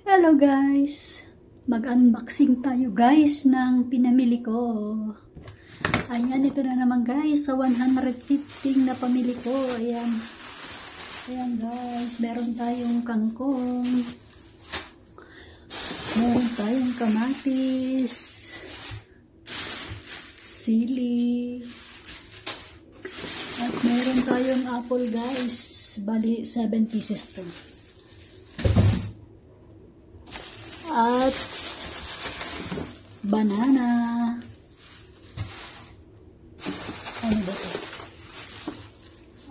Hello guys! Mag-unboxing tayo guys ng pinamili ko. Ayan, ito na naman guys sa 115 na pamili ko. Ayan. Ayan guys, meron tayong kangkong. Meron tayong kamatis. Sili. At meron tayong apple guys. Bali, 7 pieces to. At banana. Ano ba ito?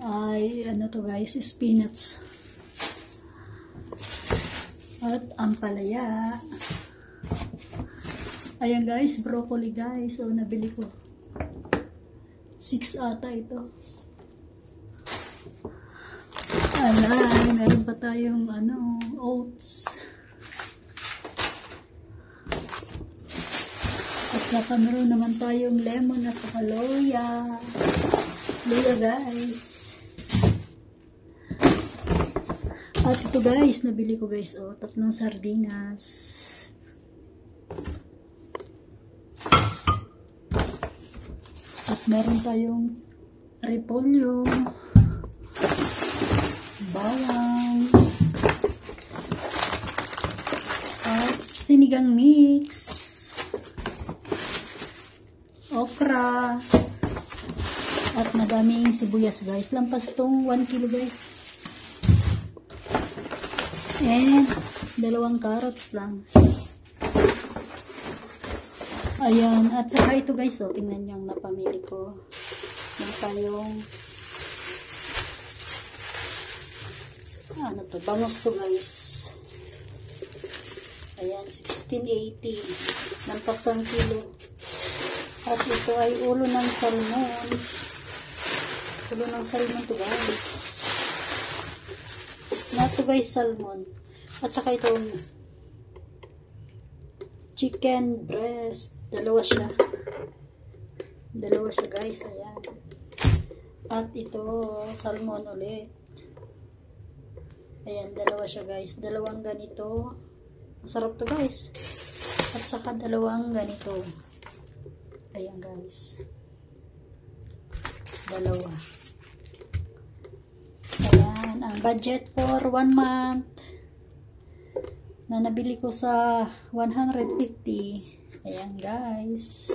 Ay, ano to guys? Spinach. At ampalaya. Ayan guys, broccoli guys. So, nabili ko. 6 ata ito. Ayan, meron pa tayong oats. At saka meron naman tayong lemon at saka loya. Loya guys. At ito guys, nabili ko guys, 3 sardinas. At meron tayong repolyo, bawang, at sinigang mix, okra, at madaming sibuyas guys. Lampas tong 1 kilo guys. And 2 carrots lang. Ayan, at saka ito guys, tingnan nyo ang napamili ko. Meron tayong ano to, bangus to guys. Ayan, 1680. Lampas 1 kilo. At ito ay ulo ng salmon. Ulo ng salmon to guys. Ito guys, salmon. At saka itong chicken breast. Dalawa siya guys. Ayan. At ito, salmon ulit. Ayan, dalawa siya guys. Dalawang ganito. Masarap to guys. At saka dalawang ganito. Ayan guys. Dalawa. Ayan, ang budget for 1 month na nabili ko sa 150. Ayan guys.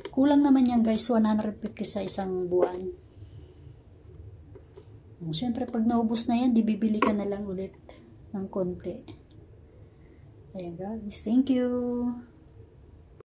Kulang naman yan guys, 150 sa isang buwan. Siyempre pag naubos na yan, di bibili ka na lang ulit ng konti. Ayan guys, thank you.